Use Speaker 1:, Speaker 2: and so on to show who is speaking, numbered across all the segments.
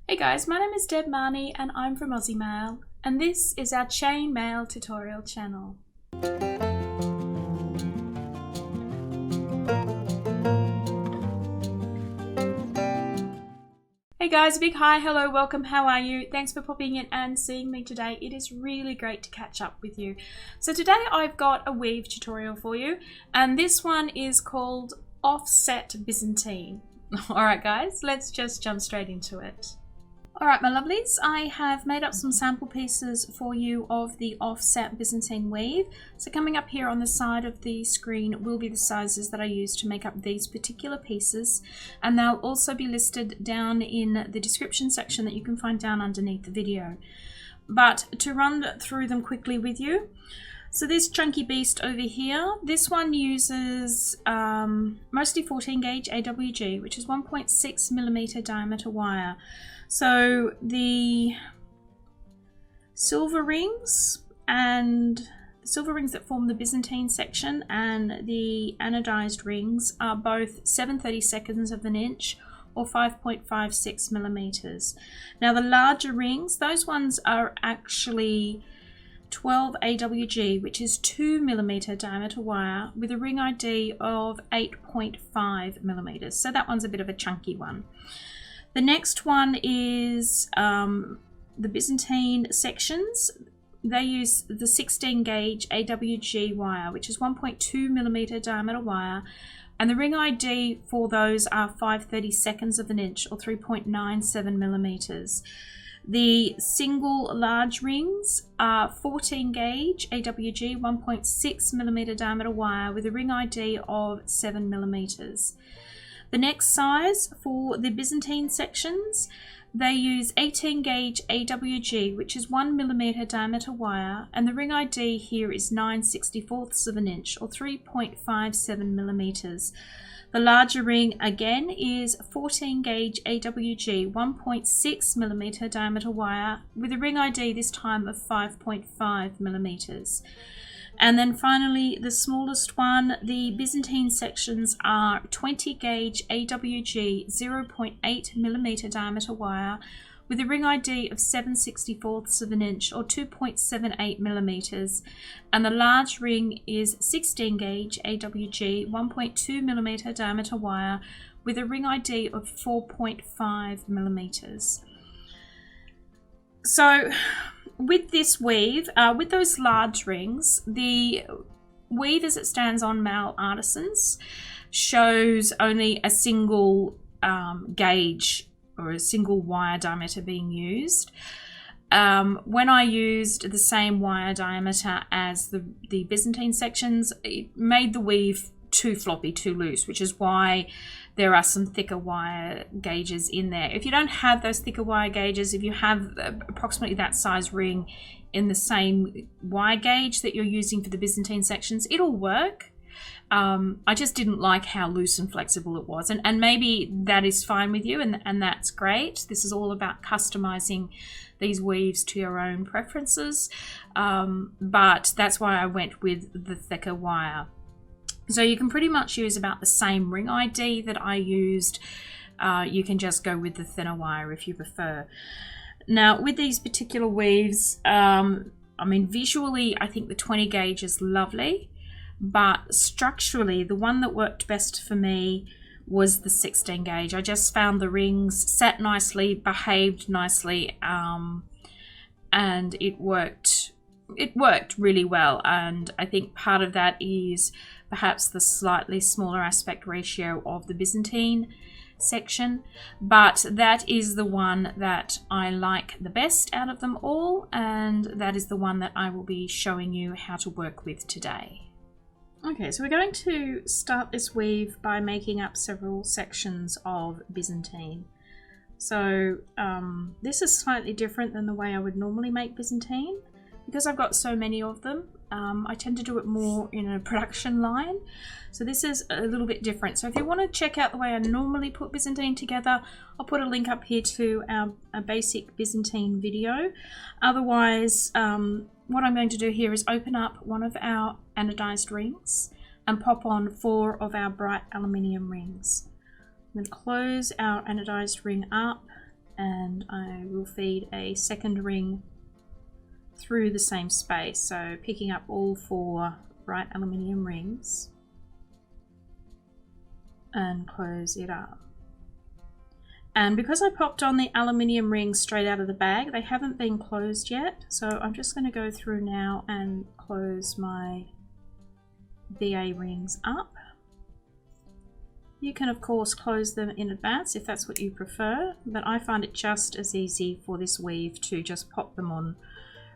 Speaker 1: Hey guys, my name is Deb Marnie and I'm from Aussie Maille, and this is our chain mail tutorial channel. Hey guys, a big hi, hello, welcome, how are you? Thanks for popping in and seeing me today. It is really great to catch up with you. So today I've got a weave tutorial for you, and this one is called Offset Byzantine. Alright guys, let's just jump straight into it. Alright my lovelies, I have made up some sample pieces for you of the offset Byzantine weave. So coming up here on the side of the screen will be the sizes that I used to make up these particular pieces, and they'll also be listed down in the description section that you can find down underneath the video. But to run through them quickly with you, so this chunky beast over here, this one uses mostly 14 gauge AWG, which is 1.6mm diameter wire. So the silver rings that form the Byzantine section and the anodized rings are both 7/32 of an inch or 5.56mm. Now the larger rings, those ones are actually 12 AWG, which is 2mm diameter wire with a ring ID of 8.5mm. So that one's a bit of a chunky one. The next one is the Byzantine sections. They use the 16 gauge AWG wire, which is 1.2mm diameter wire, and the ring ID for those are 5/32 of an inch or 3.97mm. The single large rings are 14 gauge AWG 1.6mm diameter wire with a ring ID of 7mm. The next size for the Byzantine sections, they use 18 gauge AWG, which is 1mm diameter wire, and the ring ID here is 9/64 of an inch or 3.57mm. The larger ring again is 14 gauge AWG 1.6mm diameter wire with a ring ID this time of 5.5mm. And then finally the smallest one, the Byzantine sections are 20 gauge AWG 0.8mm diameter wire with a ring ID of 7/64 of an inch or 2.78mm, and the large ring is 16 gauge AWG 1.2mm diameter wire with a ring ID of 4.5mm. So with this weave, with those large rings, the weave as it stands on Maille Artisans shows only a single gauge or a single wire diameter being used. When I used the same wire diameter as the Byzantine sections, it made the weave too floppy, too loose, which is why there are some thicker wire gauges in there. If you don't have those thicker wire gauges, if you have approximately that size ring in the same wire gauge that you're using for the Byzantine sections, it'll work. I just didn't like how loose and flexible it was, and maybe that is fine with you, and that's great. This is all about customizing these weaves to your own preferences, but that's why I went with the thicker wire. So you can pretty much use about the same ring ID that I used. You can just go with the thinner wire if you prefer. Now with these particular weaves, I mean visually I think the 20 gauge is lovely, but structurally the one that worked best for me was the 16 gauge. I just found the rings sat nicely, behaved nicely, and it worked really well. And I think part of that is perhaps the slightly smaller aspect ratio of the Byzantine section, but that is the one that I like the best out of them all, and that is the one that I will be showing you how to work with today. Okay, so we're going to start this weave by making up several sections of Byzantine. So this is slightly different than the way I would normally make Byzantine. Because I've got so many of them, I tend to do it more in a production line. So this is a little bit different. So if you want to check out the way I normally put Byzantine together, I'll put a link up here to a basic Byzantine video. Otherwise, what I'm going to do here is open up one of our anodized rings and pop on 4 of our bright aluminium rings. I'm going to close our anodized ring up and I will feed a second ring through the same space, so picking up all 4 bright aluminium rings and close it up. And because I popped on the aluminium rings straight out of the bag, they haven't been closed yet, so I'm just going to go through now and close my BA rings up. You can of course close them in advance if that's what you prefer, but I find it just as easy for this weave to just pop them on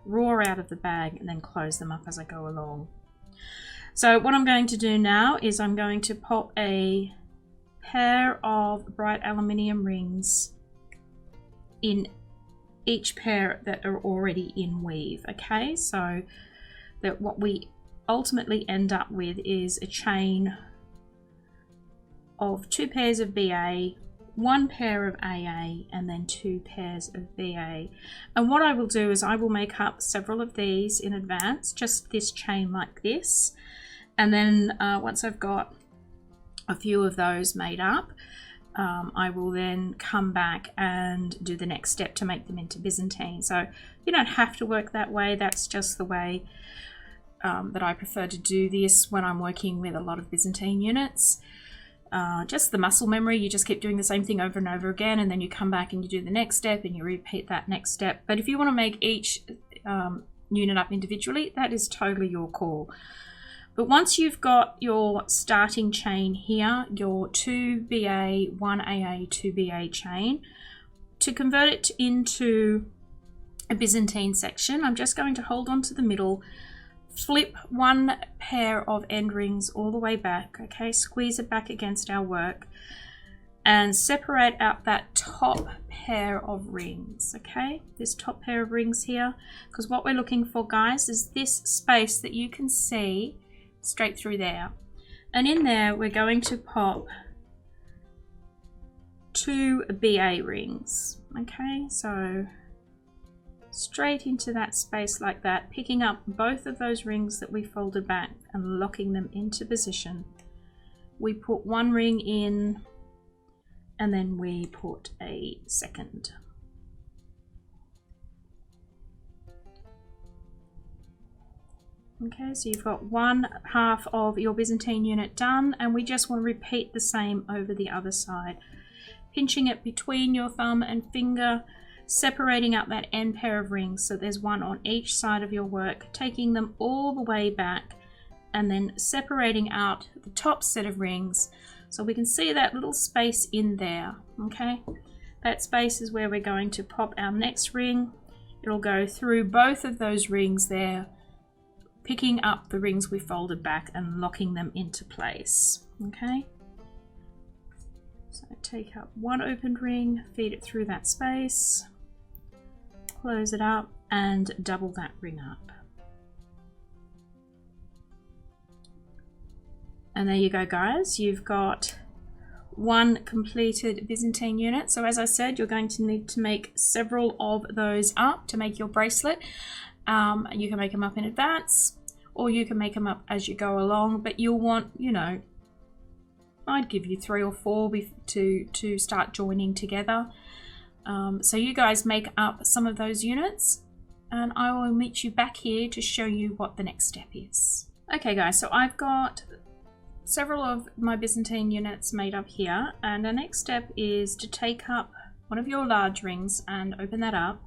Speaker 1: raw out of the bag and then close them up as I go along. So what I'm going to do now is I'm going to pop a pair of bright aluminium rings in each pair that are already in weave. Okay, so that what we ultimately end up with is a chain of 2 pairs of BA, 1 pair of AA, and then 2 pairs of BA. And what I will do is I will make up several of these in advance, just this chain like this, and then once I've got a few of those made up, I will then come back and do the next step to make them into Byzantine. So you don't have to work that way, that's just the way that I prefer to do this when I'm working with a lot of Byzantine units. Just the muscle memory, you just keep doing the same thing over and over again, and then you come back and you do the next step and you repeat that next step. But if you want to make each unit up individually, that is totally your call. But once you've got your starting chain here, your 2 BA, 1 AA, 2 BA chain, to convert it into a Byzantine section, I'm just going to hold on to the middle, flip 1 pair of end rings all the way back, okay, squeeze it back against our work, and separate out that top pair of rings, okay, this top pair of rings here, because what we're looking for, guys, is this space that you can see straight through there, and in there we're going to pop 2 BA rings, okay, so straight into that space like that, picking up both of those rings that we folded back and locking them into position. We put 1 ring in and then we put a second. Okay, so you've got 1/2 of your Byzantine unit done, and we just want to repeat the same over the other side. Pinching it between your thumb and finger, separating out that end pair of rings, so there's 1 on each side of your work, taking them all the way back, and then separating out the top set of rings so we can see that little space in there, okay? That space is where we're going to pop our next ring. It'll go through both of those rings there, picking up the rings we folded back and locking them into place, okay? So take up 1 opened ring, feed it through that space, close it up, and double that ring up. And there you go, guys, you've got 1 completed Byzantine unit. So as I said, you're going to need to make several of those up to make your bracelet. You can make them up in advance, or you can make them up as you go along, but you'll want, you know, I'd give you 3 or 4 to start joining together. So you guys make up some of those units, and I will meet you back here to show you what the next step is. Okay guys, so I've got several of my Byzantine units made up here, and the next step is to take up one of your large rings and open that up.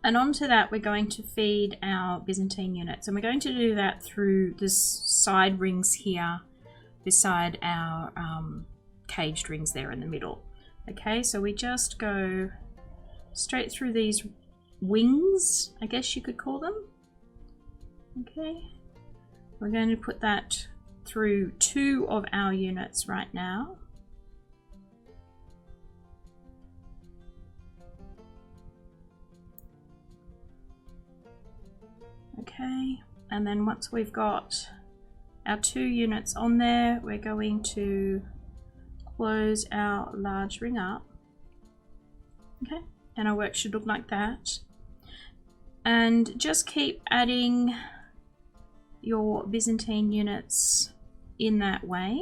Speaker 1: And onto that we're going to feed our Byzantine units, and we're going to do that through the side rings here beside our caged rings there in the middle. Okay, so we just go straight through these wings, I guess you could call them. Okay, we're going to put that through 2 of our units right now. Okay, and then once we've got our 2 units on there, we're going to close our large ring up. Okay, and our work should look like that. And just keep adding your Byzantine units in that way.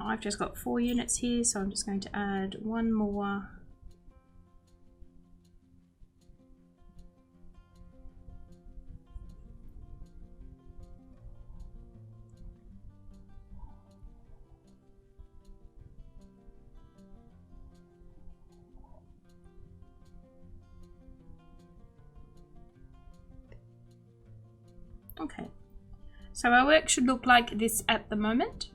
Speaker 1: Now I've just got 4 units here, so I'm just going to add 1 more. Okay, so our work should look like this at the moment.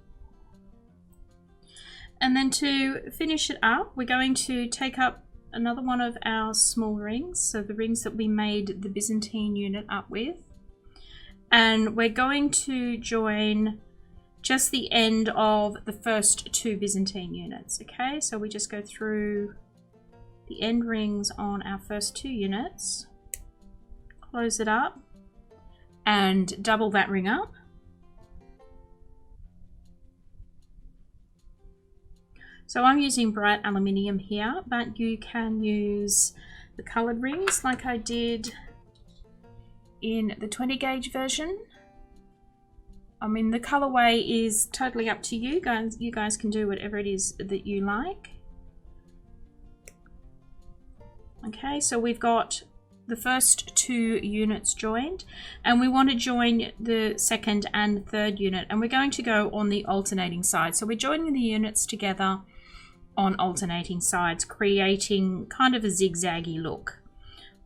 Speaker 1: And then to finish it up, we're going to take up another one of our small rings, so the rings that we made the Byzantine unit up with. And we're going to join just the end of the first 2 Byzantine units, okay? So we just go through the end rings on our first 2 units, close it up, and double that ring up. So I'm using bright aluminium here, but you can use the colored rings like I did in the 20 gauge version. I mean, the colorway is totally up to you guys. You guys can do whatever it is that you like. Okay, so we've got the first 2 units joined, and we want to join the 2nd and 3rd unit, and we're going to go on the alternating side. So we're joining the units together on alternating sides, creating kind of a zigzaggy look.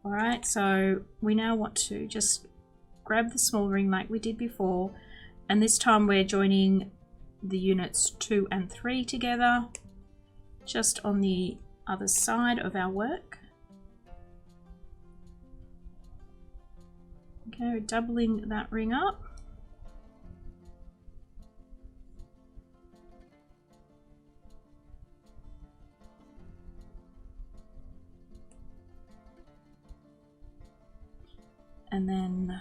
Speaker 1: All right, so we now want to just grab the small ring like we did before, and this time we're joining the units 2 and 3 together, just on the other side of our work. Okay, we're doubling that ring up. And then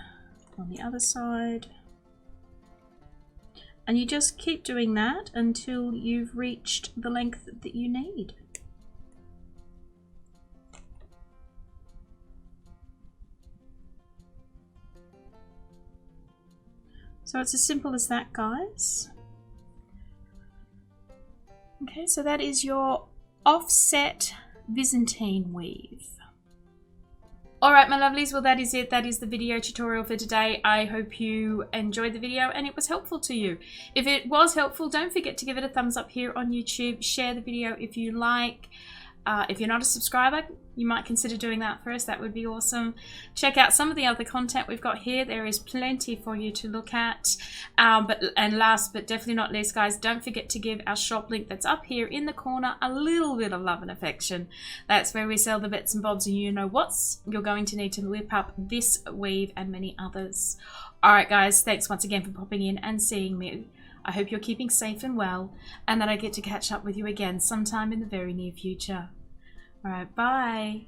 Speaker 1: on the other side. And you just keep doing that until you've reached the length that you need. So it's as simple as that, guys. Okay, so that is your offset Byzantine weave. Alright my lovelies, well that is it. That is the video tutorial for today. I hope you enjoyed the video and it was helpful to you. If it was helpful, don't forget to give it a thumbs up here on YouTube. Share the video if you like. If you're not a subscriber, you might consider doing that first. That would be awesome. Check out some of the other content we've got here. There is plenty for you to look at. And last but definitely not least, guys, don't forget to give our shop link that's up here in the corner a little bit of love and affection. That's where we sell the bits and bobs, and you know what's you're going to need to whip up this weave and many others. Alright guys, thanks once again for popping in and seeing me. I hope you're keeping safe and well, and that I get to catch up with you again sometime in the very near future. Alright, bye.